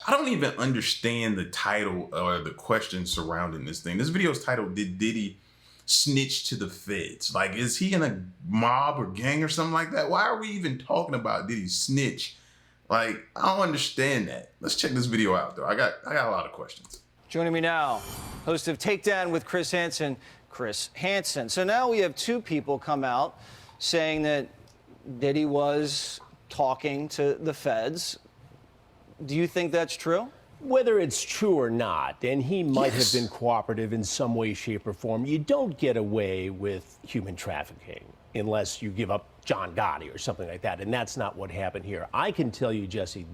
I don't even understand the title or the question surrounding this thing. This video is titled, "Did Diddy snitch to the feds?" Like, is he in a mob or gang or something like that? Why are we even talking about Diddy snitch? Like, I don't understand that. Let's check this video out, though. I got a lot of questions. Joining me now, host of Takedown with Chris Hansen, Chris Hansen. So now we have two people come out saying that Diddy was talking to the feds. Do you think that's true? Whether it's true or not, and he might have been cooperative in some way, shape, or form, you don't get away with human trafficking unless you give up John Gotti or something like that, and that's not what happened here. I can tell you, Jesse,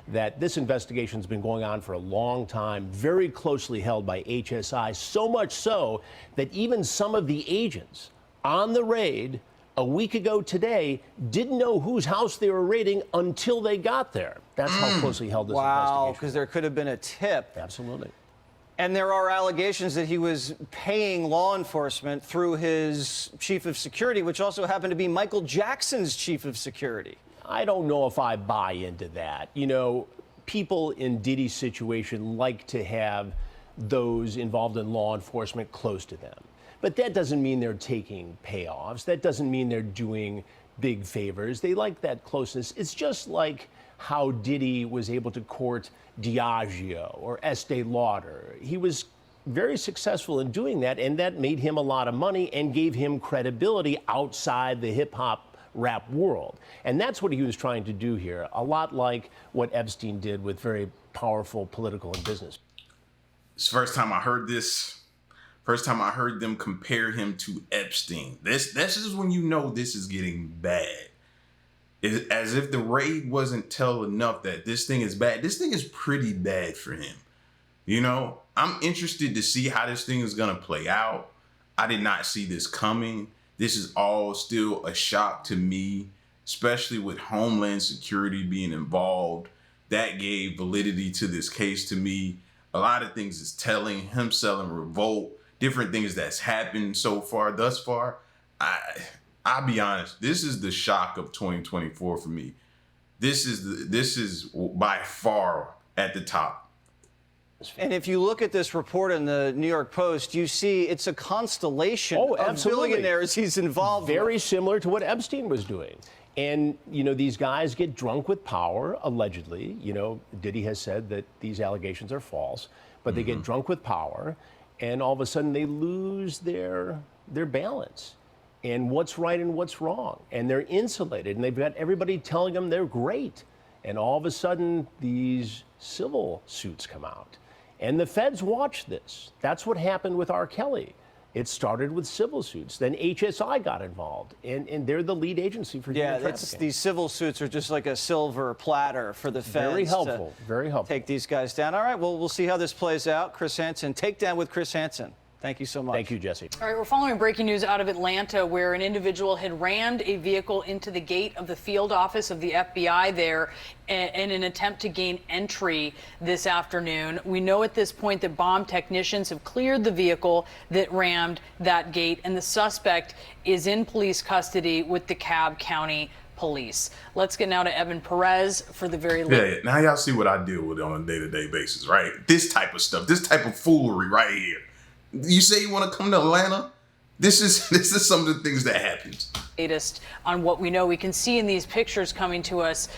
that this investigation's been going on for a long time, very closely held by HSI, so much so that even some of the agents on the raid a week ago today didn't know whose house they were raiding until they got there. That's how closely held this investigation. Wow, because there could have been a tip. Absolutely. And there are allegations that he was paying law enforcement through his chief of security, which also happened to be Michael Jackson's chief of security. I don't know if I buy into that. You know, people in Diddy's situation like to have those involved in law enforcement close to them. But that doesn't mean they're taking payoffs. That doesn't mean they're doing big favors. They like that closeness. It's just like how Diddy was able to court Diageo or Estee Lauder. He was very successful in doing that, and that made him a lot of money and gave him credibility outside the hip-hop rap world. And that's what he was trying to do here, a lot like what Epstein did with very powerful political and business. It's the first time I heard this. First time I heard them compare him to Epstein. This is when you know this is getting bad. It's as if the raid wasn't tell enough that this thing is bad. This thing is pretty bad for him. You know, I'm interested to see how this thing is going to play out. I did not see this coming. This is all still a shock to me, especially with Homeland Security being involved. That gave validity to this case to me. A lot of things is telling, him selling Revolt, different things that's happened thus far. I'll be honest, this is the shock of 2024 for me. This is by far at the top. And if you look at this report in the New York Post, you see it's a constellation of billionaires he's involved with. Very similar to what Epstein was doing. And, you know, these guys get drunk with power, allegedly. You know, Diddy has said that these allegations are false, but they get drunk with power, and all of a sudden they lose their balance and what's right and what's wrong. And they're insulated, and they've got everybody telling them they're great. And all of a sudden, these civil suits come out. And the feds watch this. That's what happened with R. Kelly. It started with civil suits. Then HSI got involved, and they're the lead agency for human trafficking. These civil suits are just like a silver platter for the feds. Very helpful, very helpful. Take these guys down. All right, well, we'll see how this plays out. Chris Hansen, Takedown with Chris Hansen. Thank you so much. Thank you, Jesse. All right, we're following breaking news out of Atlanta, where an individual had rammed a vehicle into the gate of the field office of the FBI there in an attempt to gain entry this afternoon. We know at this point that bomb technicians have cleared the vehicle that rammed that gate, and the suspect is in police custody with the DeKalb County Police. Let's get now to Evan Perez for the very latest. Yeah, now y'all see what I deal with on a day-to-day basis, right? This type of stuff, this type of foolery right here. You say you want to come to Atlanta? This is some of the things that happens. Latest on what we know. We can see in these pictures coming to us,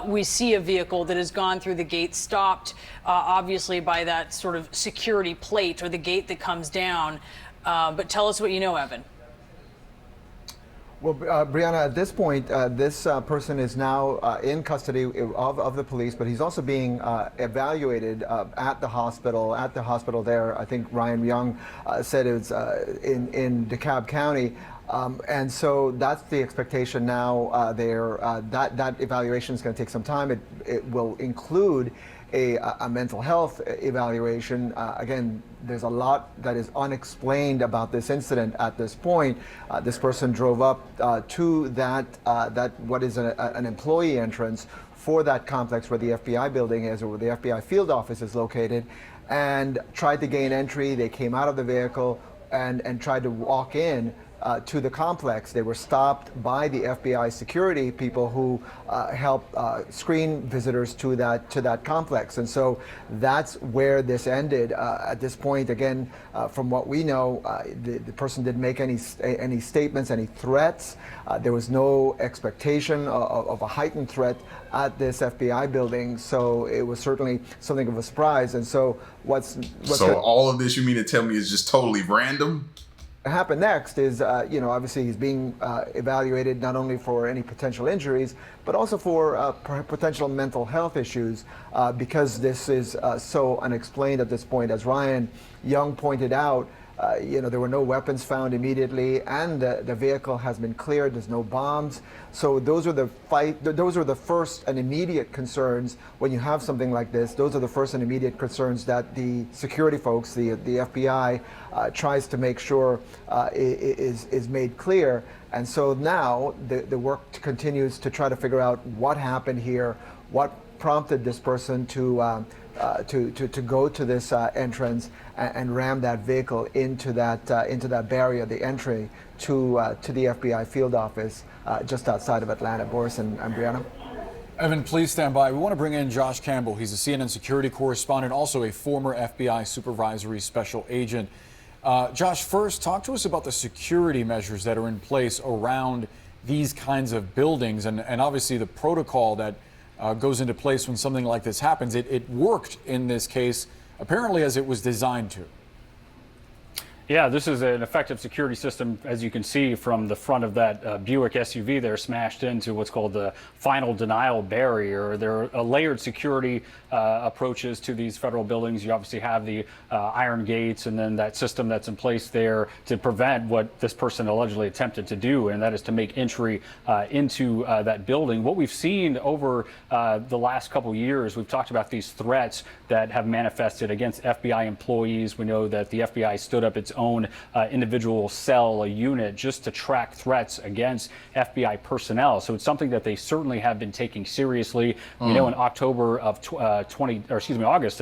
we see a vehicle that has gone through the gate, stopped obviously by that sort of security plate or the gate that comes down. But tell us what you know, Evan. Well, Brianna, at this point, this person is now in custody of the police, but he's also being evaluated at the hospital. At the hospital there, I think Ryan Young said it was in DeKalb County. And so that's the expectation now. That evaluation is going to take some time. It will include a mental health evaluation. Again, there's a lot that is unexplained about this incident at this point. This person drove up to that what is an employee entrance for that complex where the FBI building is, or where the FBI field office is located, and tried to gain entry. They came out of the vehicle and tried to walk in to the complex. They were stopped by the FBI security people who helped screen visitors to that complex. And so that's where this ended. At this point, again, from what we know, the person didn't make any statements, any threats. There was no expectation of a heightened threat at this FBI building, so it was certainly something of a surprise. And so so all of this, you mean to tell me, is just totally random? Happen next is, obviously he's being evaluated not only for any potential injuries, but also for potential mental health issues, because this is so unexplained at this point. As Ryan Young pointed out, there were no weapons found immediately, and the vehicle has been cleared. There's no bombs. So those are the first and immediate concerns when you have something like this. Those are the first and immediate concerns that the security folks, the FBI, tries to make sure is made clear. And so now the work continues to try to figure out what happened here, what prompted this person to go to this entrance and ram that vehicle into that barrier, the entry to the FBI field office just outside of Atlanta. Boris and Brianna. Evan, please stand by. We want to bring in Josh Campbell. He's a CNN security correspondent, also a former FBI supervisory special agent. Josh, first, talk to us about the security measures that are in place around these kinds of buildings and obviously the protocol that goes into place when something like this happens. It worked in this case, apparently, as it was designed to. Yeah, this is an effective security system, as you can see from the front of that Buick SUV there, smashed into what's called the final denial barrier. There are layered security approaches to these federal buildings. You obviously have the iron gates and then that system that's in place there to prevent what this person allegedly attempted to do, and that is to make entry into that building. What we've seen over the last couple years, we've talked about these threats that have manifested against FBI employees. We know that the FBI stood up its own individual cell, a unit, just to track threats against FBI personnel. So it's something that they certainly have been taking seriously. We know in August of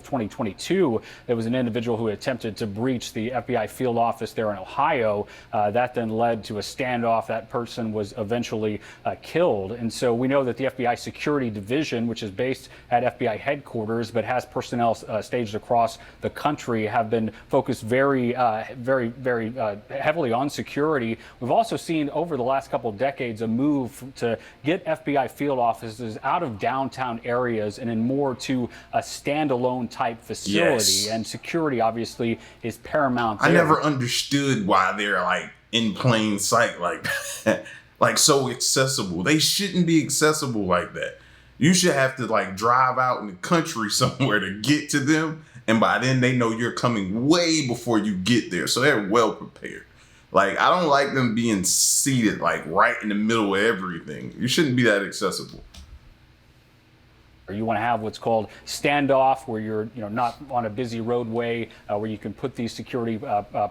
2022, there was an individual who attempted to breach the FBI field office there in Ohio. That then led to a standoff. That person was eventually killed. And so we know that the FBI Security Division, which is based at FBI headquarters but has personnel staged across the country, have been focused very heavily on security. We've also seen over the last couple of decades a move to get FBI field offices out of downtown areas and in more to a standalone type facility. Yes. And security obviously is paramount there. I never understood why they're like in plain sight like that. Like so accessible. They shouldn't be accessible like that. You should have to like drive out in the country somewhere to get to them. And by then they know you're coming way before you get there. So they're well prepared. Like, I don't like them being seated like right in the middle of everything. You shouldn't be that accessible. You want to have what's called standoff, where you're not on a busy roadway, where you can put these security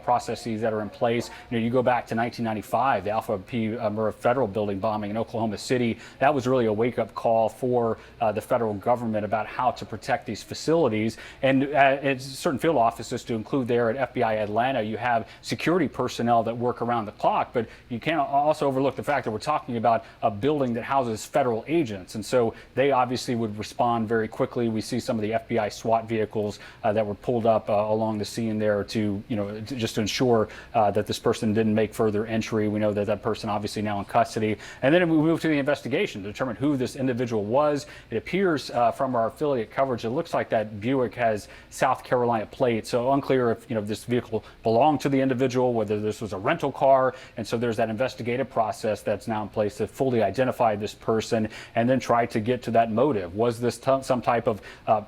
processes that are in place. You go back to 1995, the Alpha P Murrah Federal Building bombing in Oklahoma City. That was really a wake-up call for the federal government about how to protect these facilities. And at certain field offices, to include there at FBI Atlanta, you have security personnel that work around the clock. But you can't also overlook the fact that we're talking about a building that houses federal agents, and so they obviously would respond very quickly. We see some of the FBI SWAT vehicles that were pulled up along the scene there to just to ensure that this person didn't make further entry. We know that that person obviously now in custody. And then we move to the investigation to determine who this individual was. It appears from our affiliate coverage, it looks like that Buick has South Carolina plates. So unclear if this vehicle belonged to the individual, whether this was a rental car. And so there's that investigative process that's now in place to fully identify this person and then try to get to that motive. Was this some type of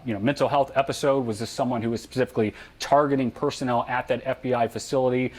mental health episode? Was this someone who was specifically targeting personnel at that FBI facility?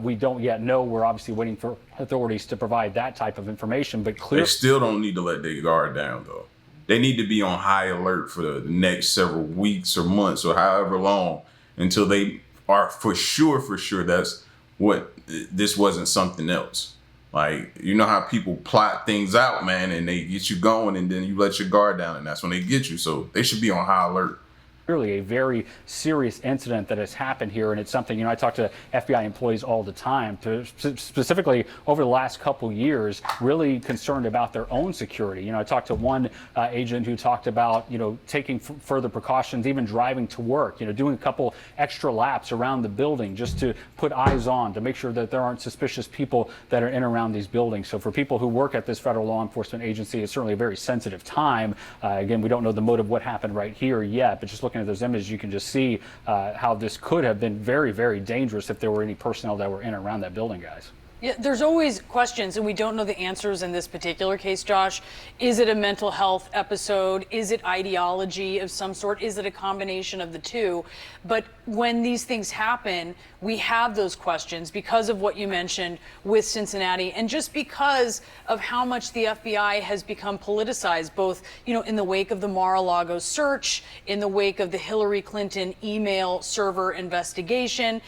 We don't yet know. We're obviously waiting for authorities to provide that type of information. But clearly, they still don't need to let their guard down, though. They need to be on high alert for the next several weeks or months or however long until they are for sure that's what this wasn't something else. Like, you know how people plot things out, man, and they get you going and then you let your guard down and that's when they get you. So they should be on high alert. clearly a very serious incident that has happened here, and it's something, I talk to FBI employees all the time, specifically over the last couple years, really concerned about their own security. I talked to one agent who talked about, taking further precautions, even driving to work, doing a couple extra laps around the building just to put eyes on, to make sure that there aren't suspicious people that are in and around these buildings. So for people who work at this federal law enforcement agency, it's certainly a very sensitive time. Again, we don't know the motive, what happened right here yet, but just looking at those images, you can just see how this could have been very, very dangerous if there were any personnel that were in and around that building, guys. Yeah, there's always questions, and we don't know the answers in this particular case, Josh. Is it a mental health episode? Is it ideology of some sort? Is it a combination of the two? But when these things happen, we have those questions because of what you mentioned with Cincinnati, and just because of how much the FBI has become politicized, both, in the wake of the Mar-a-Lago search, in the wake of the Hillary Clinton email server investigation.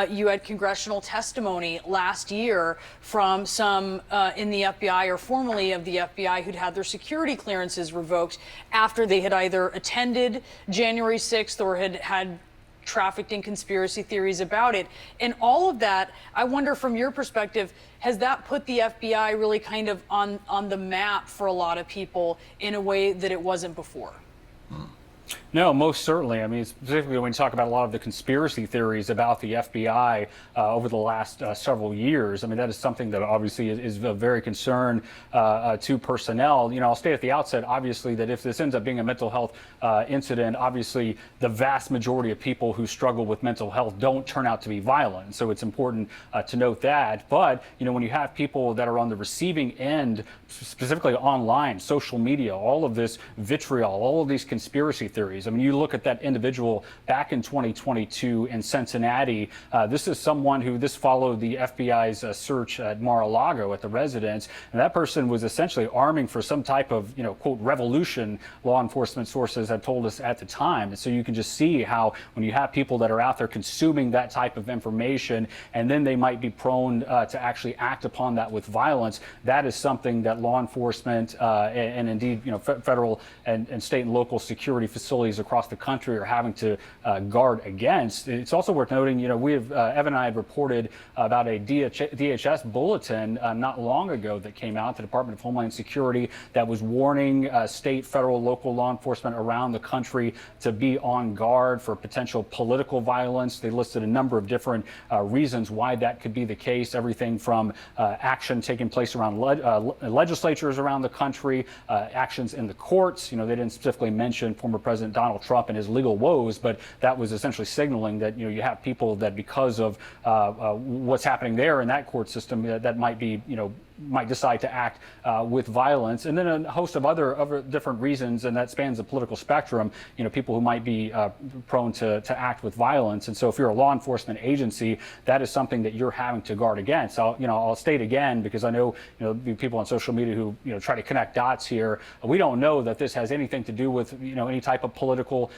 You had congressional testimony last year from some in the FBI or formerly of the FBI who'd had their security clearances revoked after they had either attended January 6th or had trafficked in conspiracy theories about it. And all of that, I wonder from your perspective, has that put the FBI really kind of on the map for a lot of people in a way that it wasn't before? No, most certainly. I mean, specifically when you talk about a lot of the conspiracy theories about the FBI over the last several years, I mean, that is something that obviously is of very concern to personnel. I'll state at the outset, obviously, that if this ends up being a mental health incident, obviously the vast majority of people who struggle with mental health don't turn out to be violent. So it's important to note that. But, when you have people that are on the receiving end, specifically online, social media, all of this vitriol, all of these conspiracy theories. I mean, you look at that individual back in 2022 in Cincinnati. This is someone who followed the FBI's search at Mar-a-Lago at the residence, and that person was essentially arming for some type of, quote, revolution, law enforcement sources had told us at the time. And so you can just see how when you have people that are out there consuming that type of information, and then they might be prone to actually act upon that with violence, that is something that law enforcement and indeed, federal and state and local security facilities across the country are having to guard against. It's also worth noting, we have, Evan and I had reported about a DHS bulletin not long ago that came out, the Department of Homeland Security, that was warning state, federal, local law enforcement around the country to be on guard for potential political violence. They listed a number of different reasons why that could be the case, everything from action taking place around legislatures around the country, actions in the courts. They didn't specifically mention former President Donald Trump and his legal woes, but that was essentially signaling that you have people that because of what's happening there in that court system that might be might decide to act with violence, and then a host of other different reasons, and that spans the political spectrum. People who might be prone to act with violence, and so if you're a law enforcement agency, that is something that you're having to guard against. I'll state again, because I know people on social media who try to connect dots here. We don't know that this has anything to do with any type of political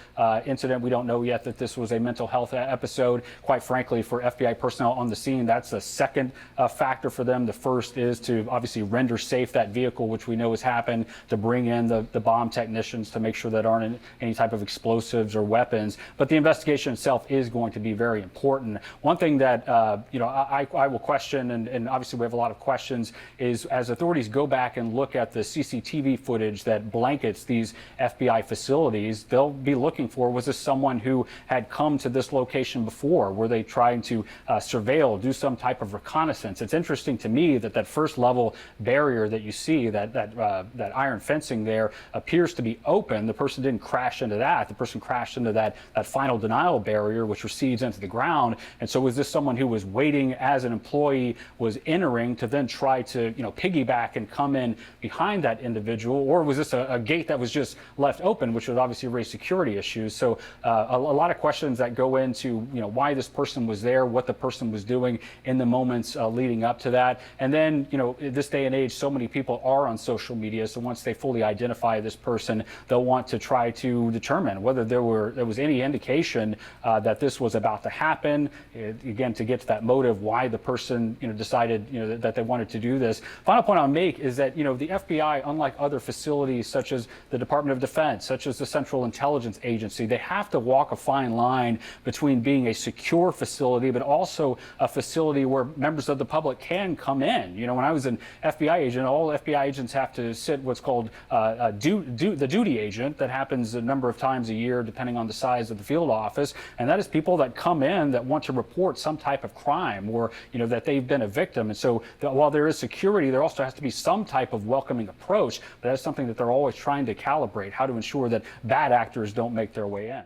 incident. We don't know yet that this was a mental health episode. Quite frankly, for FBI personnel on the scene, that's the second factor for them. The first is to obviously render safe that vehicle, which we know has happened, to bring in the bomb technicians to make sure that aren't any type of explosives or weapons. But the investigation itself is going to be very important. One thing that I will question, and obviously we have a lot of questions, is as authorities go back and look at the CCTV footage that blankets these FBI facilities, they'll be looking for, was this someone who had come to this location before? Were they trying to surveil, do some type of reconnaissance? It's interesting to me that first level barrier that you see, that iron fencing there, appears to be open. The person didn't crash into that. The person crashed into that final denial barrier, which recedes into the ground. And so was this someone who was waiting as an employee was entering to then try to piggyback and come in behind that individual? Or was this a gate that was just left open, which would obviously raise security issues? So a lot of questions that go into why this person was there, what the person was doing in the moments leading up to that. And then this day and age, so many people are on social media. So once they fully identify this person, they'll want to try to determine whether there was any indication that this was about to happen. Again, to get to that motive, why the person decided that they wanted to do this. Final point I'll make is that the FBI, unlike other facilities such as the Department of Defense, such as the Central Intelligence Agency, they have to walk a fine line between being a secure facility, but also a facility where members of the public can come in. When I was an FBI agent, all FBI agents have to sit what's called the duty agent. That happens a number of times a year, depending on the size of the field office, and that is people that come in that want to report some type of crime or that they've been a victim. And so while there is security, there also has to be some type of welcoming approach, but that's something that they're always trying to calibrate, how to ensure that bad actors don't make their way in.